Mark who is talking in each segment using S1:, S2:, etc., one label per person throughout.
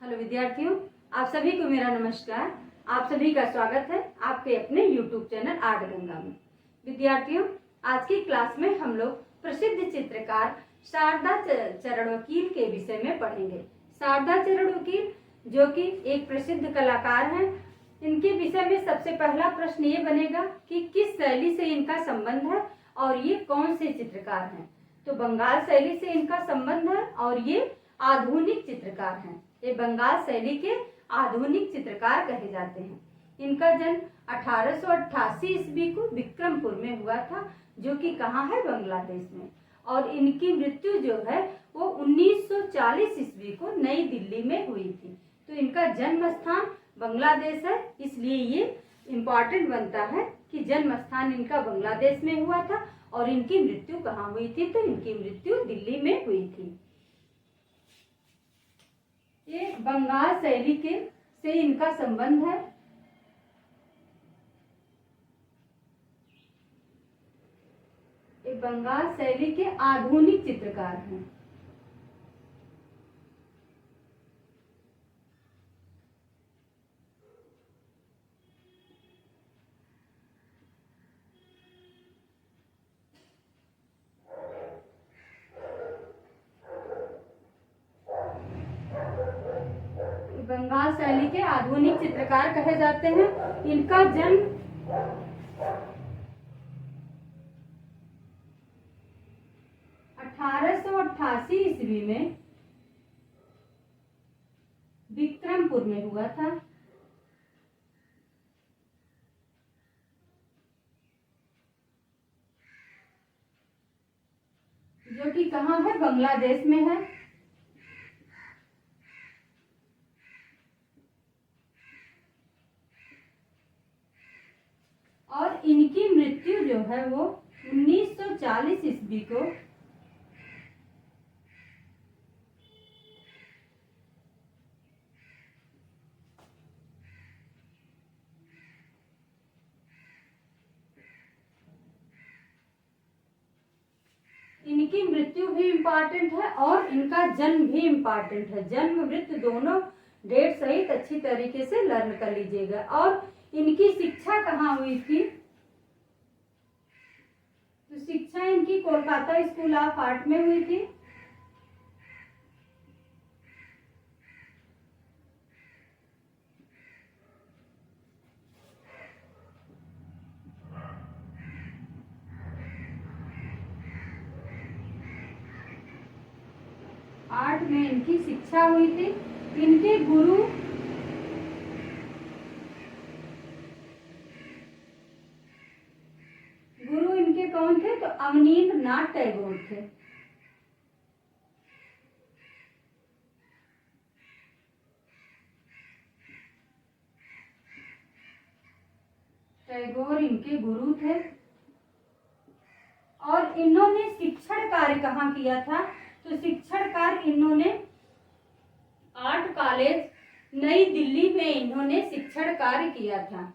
S1: Hello विद्यार्थियों, आप सभी को मेरा नमस्कार। आप सभी का स्वागत है आपके अपने YouTube चैनल आर्ट गंगा में। विद्यार्थियों, आज की क्लास में हम लोग प्रसिद्ध चित्रकार शारदा चरण वकील के विषय में पढ़ेंगे। शारदा चरण वकील जो कि एक प्रसिद्ध कलाकार हैं, इनके विषय में सबसे पहला प्रश्न ये बनेगा कि किस शैली से इनका संबंध है और ये कौन से चित्रकार हैं। तो बंगाल शैली से इनका संबंध है और ये आधुनिक चित्रकार हैं। ये बंगाल शैली के आधुनिक चित्रकार कहे जाते हैं। इनका जन्म 1888 ईस्वी को विक्रमपुर में हुआ था, जो कि कहाँ है, बांग्लादेश में। और इनकी मृत्यु जो है वो 1940 ईस्वी को नई दिल्ली में हुई थी। तो इनका जन्म स्थान बांग्लादेश है, इसलिए ये इम्पॉर्टेंट बनता है कि जन्म स्थान इनका बांग्लादेश में हुआ था और इनकी मृत्यु कहाँ हुई थी, तो इनकी मृत्यु दिल्ली में हुई थी। ये बंगाल शैली के से इनका संबंध है। ये बंगाल शैली के आधुनिक चित्रकार हैं। बंगाल शैली के आधुनिक चित्रकार कहे जाते हैं। इनका जन्म 1888 ईस्वी में विक्रमपुर में हुआ था, जो कि कहाँ है, बांग्लादेश में है। और इनकी मृत्यु जो है वो 1940 ईस्वी को इनकी मृत्यु भी इम्पॉर्टेंट है और इनका जन्म भी इम्पॉर्टेंट है। जन्म मृत्यु दोनों डेट सहित अच्छी तरीके से लर्न कर लीजिएगा। और इनकी शिक्षा कहाँ हुई थी, तो शिक्षा इनकी कोलकाता स्कूल ऑफ आर्ट में हुई थी। आर्ट में इनकी शिक्षा हुई थी। इनके गुरु इनके कौन थे, तो अवनींद्र नाथ टैगोर थे। टैगोर इनके गुरु थे। और इन्होंने शिक्षण कार्य कहाँ किया था, तो शिक्षण कार्य इन्होंने आर्ट कॉलेज नई दिल्ली में इन्होंने शिक्षण कार्य किया था।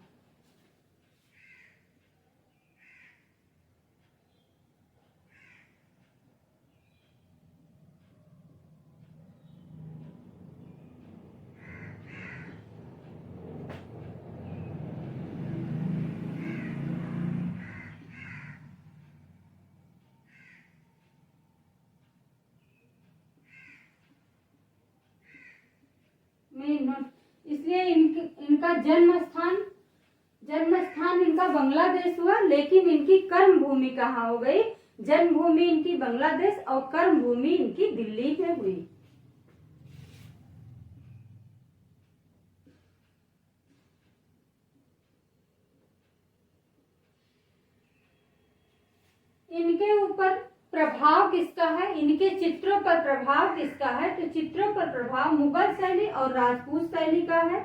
S1: इसलिए इनका जन्म स्थान इनका बांग्लादेश हुआ, लेकिन इनकी कर्म भूमि कहाँ हो गई, जन्म भूमि इनकी बांग्लादेश और कर्म भूमि इनकी दिल्ली में हुई। इनके ऊपर प्रभाव किसका है, इनके चित्रों पर प्रभाव किसका है, तो चित्रों पर प्रभाव मुगल शैली और राजपूत शैली का है।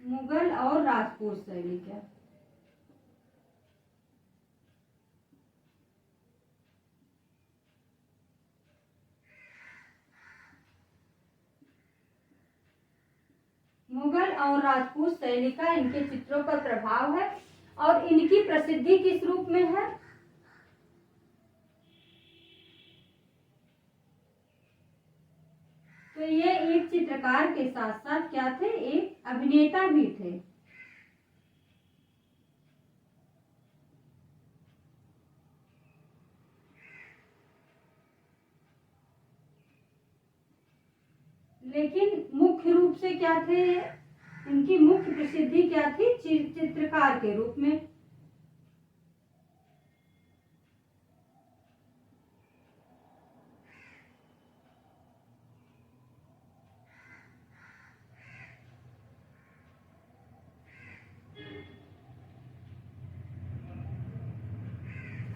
S1: मुगल और राजपूत शैली का। मुगल और राजपूत शैली का इनके चित्रों पर प्रभाव है। और इनकी प्रसिद्धि किस रूप में है, तो ये एक चित्रकार के साथ साथ क्या थे, एक अभिनेता भी थे। लेकिन मुख्य रूप से क्या थे, इनकी मुख्य प्रसिद्धि क्या थी, चित्रकार के रूप में।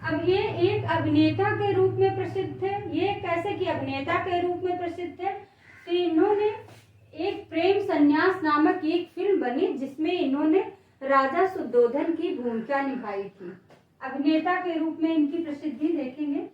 S1: अब ये एक अभिनेता के रूप में प्रसिद्ध थे। ये कैसे कि अभिनेता के रूप में प्रसिद्ध थे, तो इन्होंने एक प्रेम संन्यास नामक एक फिल्म बनी जिसमें इन्होंने राजा शुद्धोधन की भूमिका निभाई थी। अभिनेता के रूप में इनकी प्रसिद्धि देखेंगे।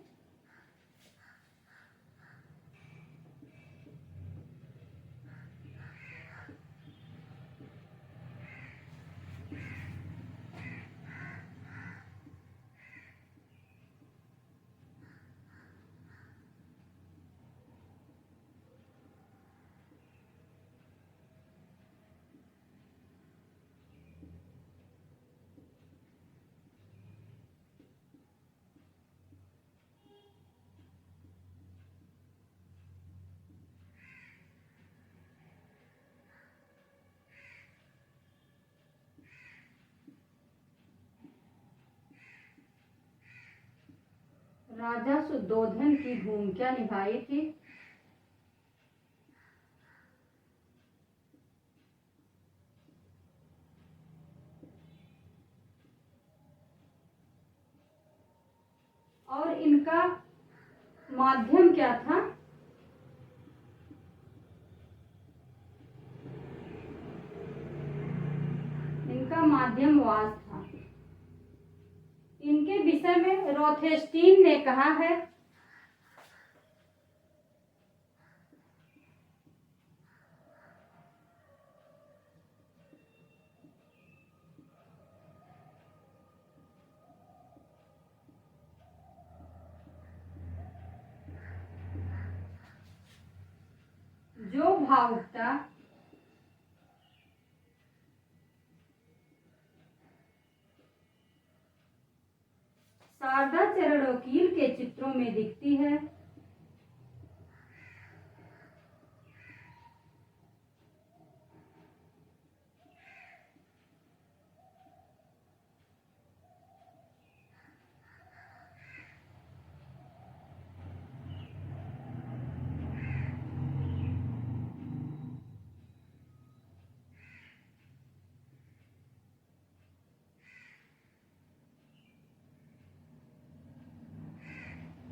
S1: राजा शुद्धोधन की भूमिका निभाई थी। और इनका माध्यम क्या था, इनका माध्यम वाद था। इनके विषय में रोथेस्टीन ने कहा है, जो भावुकता शारदा चरण वकील के चित्रों में दिखती है,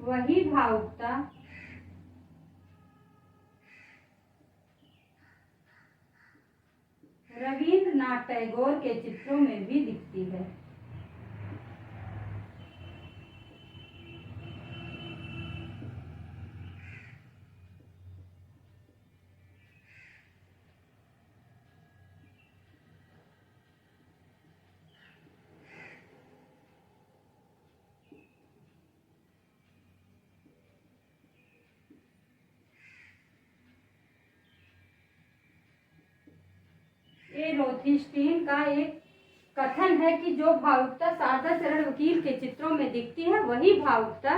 S1: वही भावुकता रविंद्रनाथ टैगोर के चित्रों में भी दिखती है। ये रोथेस्टीन का एक कथन है कि जो भावुकता शारदा चरण वकील के चित्रों में दिखती है, वही भावुकता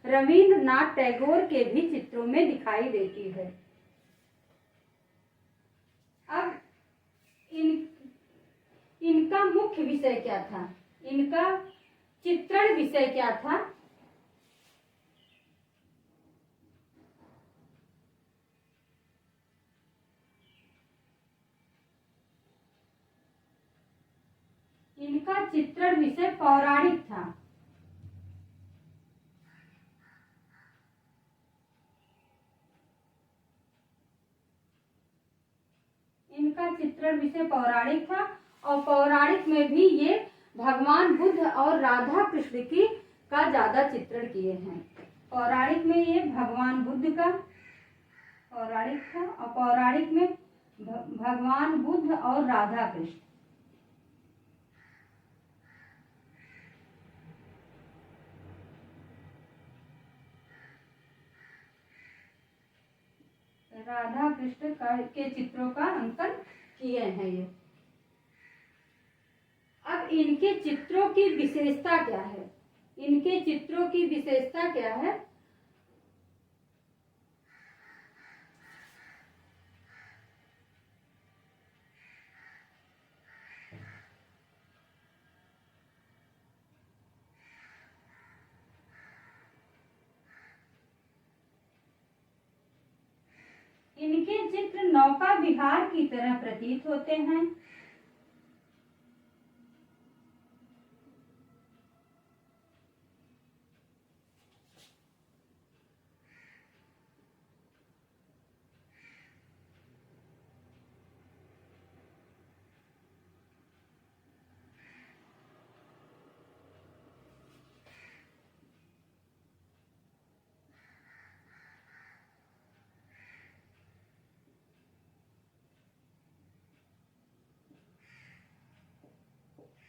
S1: रविंद्रनाथ टैगोर के भी चित्रों में दिखाई देती है। अब इनका मुख्य विषय क्या था, इनका चित्रण विषय क्या था, इनका चित्रण विषय पौराणिक था। इनका चित्रण विषय पौराणिक था और पौराणिक में भी ये भगवान बुद्ध और राधा कृष्ण की का ज्यादा चित्रण किए हैं। पौराणिक में ये भगवान बुद्ध का पौराणिक था और पौराणिक में भगवान बुद्ध और राधा कृष्ण। राधा कृष्ण के चित्रों का अंकन किए हैं ये। अब इनके चित्रों की विशेषता क्या है? इनके चित्रों की विशेषता क्या है? इनके चित्र नौका विहार की तरह प्रतीत होते हैं।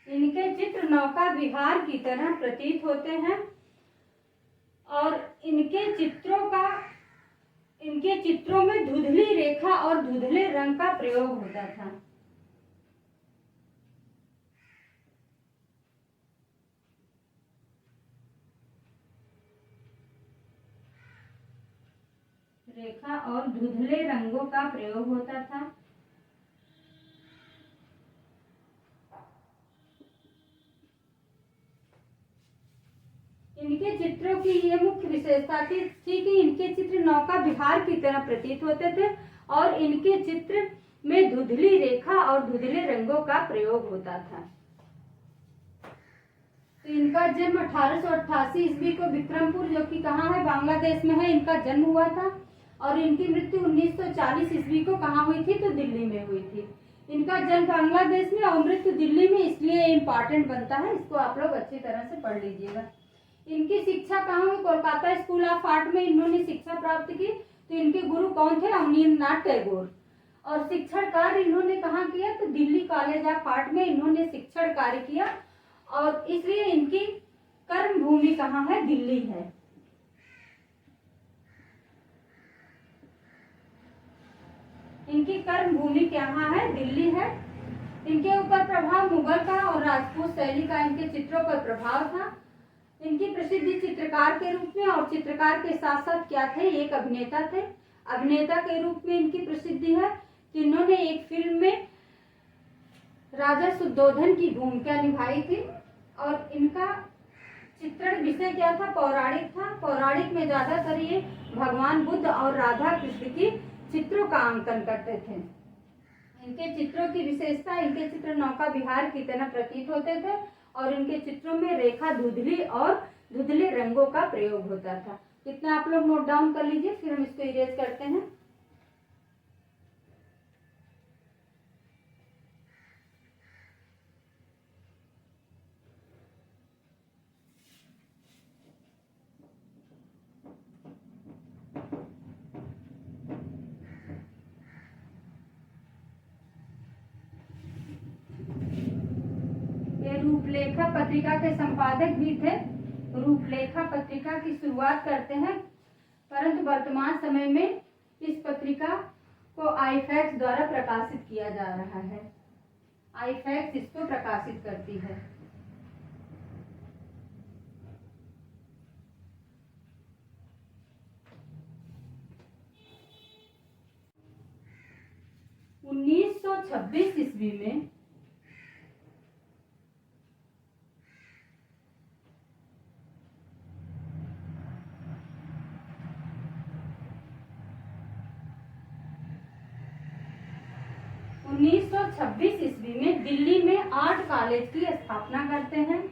S1: इनके चित्र नौका विहार की तरह प्रतीत होते हैं और इनके चित्रों में धुंधली रेखा और धुंधले रंग का प्रयोग होता था। रेखा और धुंधले रंगों का प्रयोग होता था। इनके चित्रों की ये मुख्य विशेषता थी कि इनके चित्र नौका विहार की तरह प्रतीत होते थे और इनके चित्र में धुंधली रेखा और धुंधले रंगों का प्रयोग होता था। तो इनका जन्म 1888 ईस्वी को विक्रमपुर, जो कि कहाँ है, बांग्लादेश में है, इनका जन्म हुआ था और इनकी मृत्यु 1940 ईस्वी को कहाँ हुई थी? तो दिल्ली में हुई थी। इनका जन्म बांग्लादेश में और मृत्यु दिल्ली में, इसलिए इम्पोर्टेंट बनता है, इसको आप लोग अच्छी तरह से पढ़ लीजिएगा। इनकी शिक्षा कहाँ हुई? कोलकाता स्कूल ऑफ आर्ट में इन्होंने शिक्षा प्राप्त की। तो इनके गुरु कौन थे? अवनींद्रनाथ टैगोर। और शिक्षण कार्य इन्होंने कहाँ किया? तो दिल्ली कॉलेज ऑफ आर्ट में इन्होंने शिक्षण कार्य किया और इसलिए इनकी कर्म भूमि कहाँ है? दिल्ली है। इनकी कर्म भूमि कहाँ है? दिल्ली है। इनके ऊपर प्रभाव मुगल का और राजपूत शैली का इनके चित्रों पर प्रभाव था। इनकी प्रसिद्धि चित्रकार के रूप में और चित्रकार के साथ साथ क्या थे? एक अभिनेता थे। अभिनेता के रूप में इनकी प्रसिद्धि है कि इन्होंने एक फिल्म में राजा शुद्धोधन की भूमिका निभाई थी और इनका चित्रण विषय क्या था? पौराणिक था। पौराणिक में ज्यादातर ये भगवान बुद्ध और राधा कृष्ण की चित्रों का अंकन करते थे। इनके चित्रों की विशेषता, इनके चित्र नौका विहार की तरह प्रतीत होते थे और इनके चित्रों में रेखा धुंधली और धुंधले रंगों का प्रयोग होता था। इतना आप लोग नोट डाउन कर लीजिए, फिर हम इसको इरेज करते हैं। रूपलेखा पत्रिका के संपादक भी थे। रूपलेखा पत्रिका की शुरुआत करते हैं, परंतु वर्तमान समय में इस पत्रिका को आईफैक्स द्वारा प्रकाशित किया जा रहा है। आईफैक्स इसको प्रकाशित करती है। उन्नीस सौ 26 ईस्वी में दिल्ली में आर्ट कॉलेज की स्थापना करते हैं।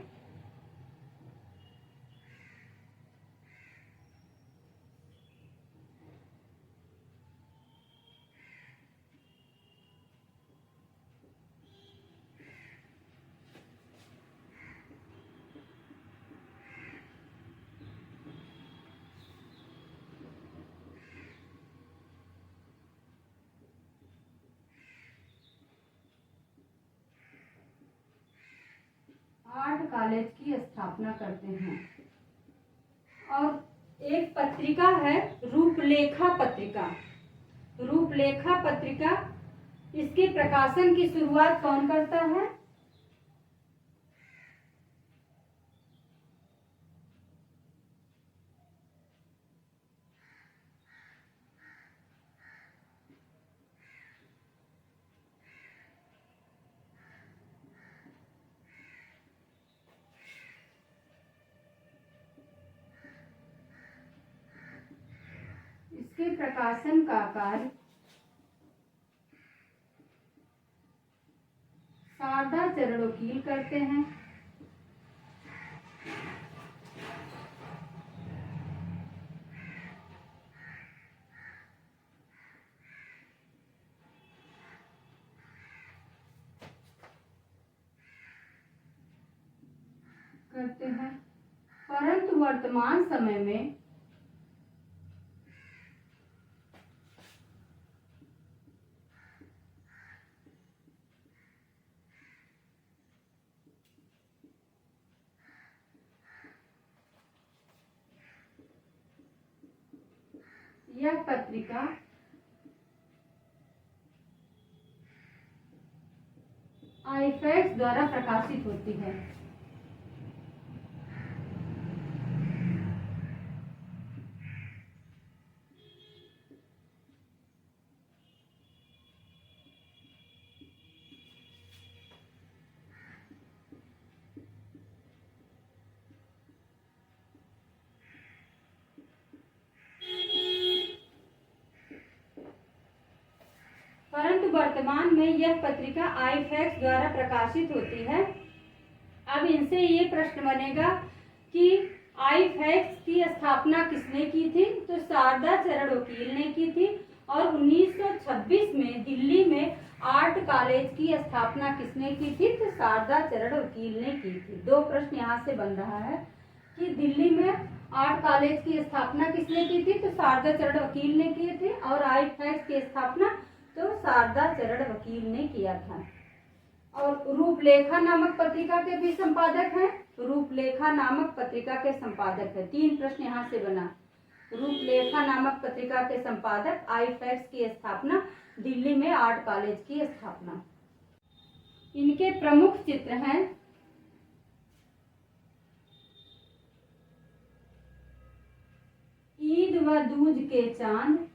S1: आर्ट कॉलेज की स्थापना करते हैं और एक पत्रिका है रूपलेखा पत्रिका। रूपलेखा पत्रिका, इसके प्रकाशन की शुरुआत कौन करता है? इसके प्रकाशन का कार्य शारदा चरणोकील करते हैं। परंतु वर्तमान समय में यह पत्रिका आईफैक्स द्वारा प्रकाशित होती है। परंतु वर्तमान में यह पत्रिका आईफैक्स द्वारा प्रकाशित होती है। अब इनसे ये प्रश्न बनेगा कि आईफैक्स की स्थापना किसने की थी? तो शारदा चरणोकील ने की थी। और 1926 में दिल्ली में आर्ट कॉलेज की स्थापना किसने की थी? तो शारदा चरणोकील ने की थी। दो प्रश्न यहाँ से बन रहा है कि दिल्ली में आर्ट कॉलेज की स्थापना किसने की थी? तो शारदा चरणोकील ने की थी। और आईफैक्स की स्थापना तो शारदा चरणोकील ने किया था। और रूपलेखा नामक पत्रिका के भी संपादक हैं। रूपलेखा नामक पत्रिका के संपादक है। तीन प्रश्न यहाँ से बना। रूपलेखा नामक पत्रिका के संपादक, आईफैक्स की स्थापना, दिल्ली में आर्ट कॉलेज की स्थापना। इनके प्रमुख चित्र हैं ईद व दूज के चांद,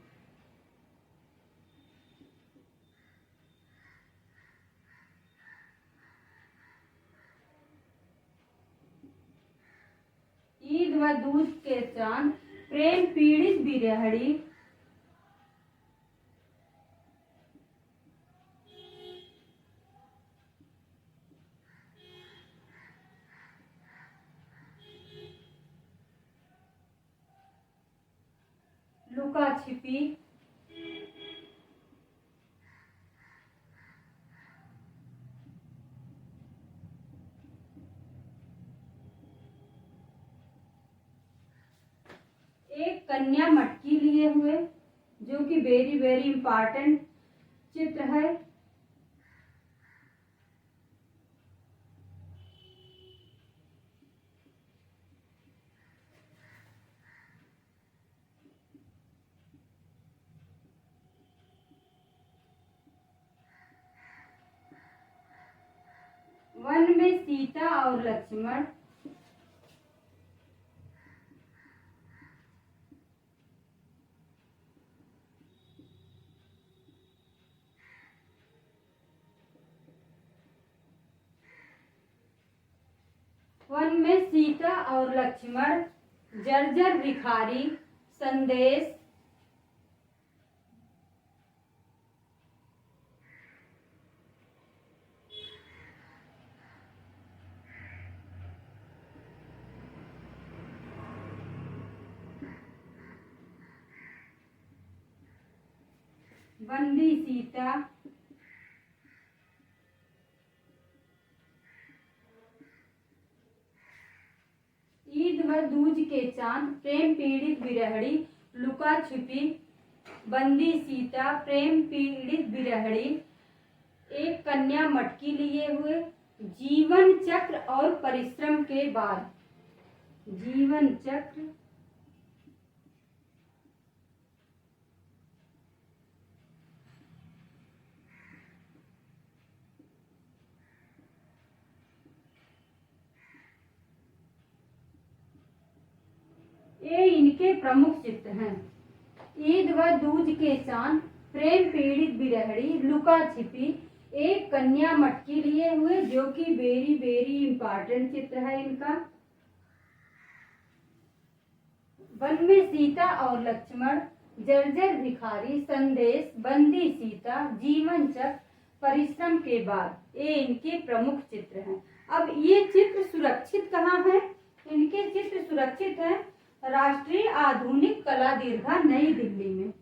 S1: ईद व दूज के चांद, प्रेम पीड़ित बिरहड़ी, लुका छिपी, एक कन्या मटकी लिए हुए, जो कि वेरी वेरी इंपॉर्टेंट चित्र है। वन में सीता और लक्ष्मण, वन में सीता और लक्ष्मण, जर्जर भिखारी, संदेश, बंदी सीता, ईद व दूज के चांद, प्रेम पीड़ित बिरहड़ी, लुका छिपी, बंदी सीता, प्रेम पीड़ित बिरहड़ी, एक कन्या मटकी लिए हुए, जीवन चक्र और परिश्रम के बाद, जीवन चक्र ये इनके प्रमुख चित्र हैं। ईद व दूज के चांद, प्रेम पीड़ित बिरहड़ी, लुका छिपी, एक कन्या मटकी लिए हुए, जो कि वेरी वेरी इंपॉर्टेंट चित्र है इनका। वन में सीता और लक्ष्मण, जर्जर भिखारी, संदेश, बंदी सीता, जीवन चक्र, परिश्रम के बाद, ये इनके प्रमुख चित्र हैं। अब ये चित्र सुरक्षित कहाँ है? इनके चित्र सुरक्षित हैं राष्ट्रीय आधुनिक कला दीर्घा, नई दिल्ली में।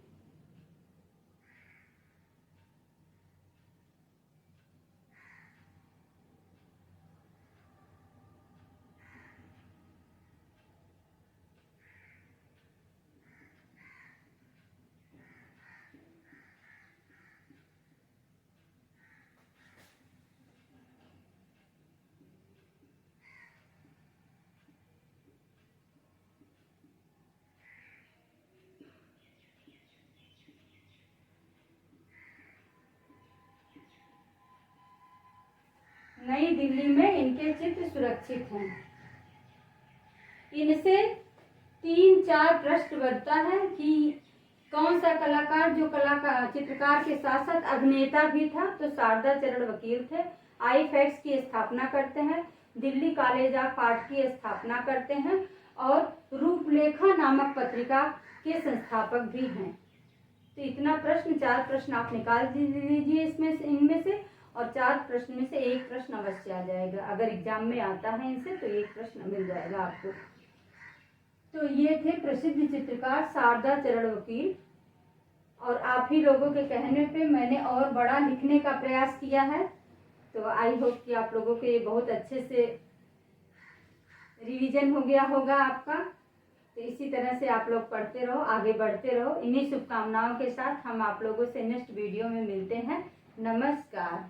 S1: नई दिल्ली में इनके चित्र सुरक्षित हैं। इनसे 3-4 प्रश्न बनता है कि कौन सा कलाकार, जो कलाकार चित्रकार के साथ साथ अभिनेता भी था, तो शारदा चरण वकील थे। आई फैक्ट्स की स्थापना करते हैं, दिल्ली कॉलेज ऑफ आर्ट की स्थापना करते हैं और रूपलेखा नामक पत्रिका के संस्थापक भी हैं। तो इतना प्रश्न, 4 प्रश्न आप निकाल दीजिए इसमें से, इनमें से, और 4 प्रश्न में से एक प्रश्न अवश्य आ जाएगा। अगर एग्जाम में आता है इनसे तो एक प्रश्न मिल जाएगा आपको। तो ये थे प्रसिद्ध चित्रकार शारदा चरण वकील। और आप ही लोगों के कहने पे मैंने और बड़ा लिखने का प्रयास किया है। तो आई होप कि आप लोगों को ये बहुत अच्छे से रिवीजन हो गया होगा आपका। तो इसी तरह से आप लोग पढ़ते रहो, आगे बढ़ते रहो। इन्हीं शुभकामनाओं के साथ हम आप लोगों से नेक्स्ट वीडियो में मिलते हैं। नमस्कार।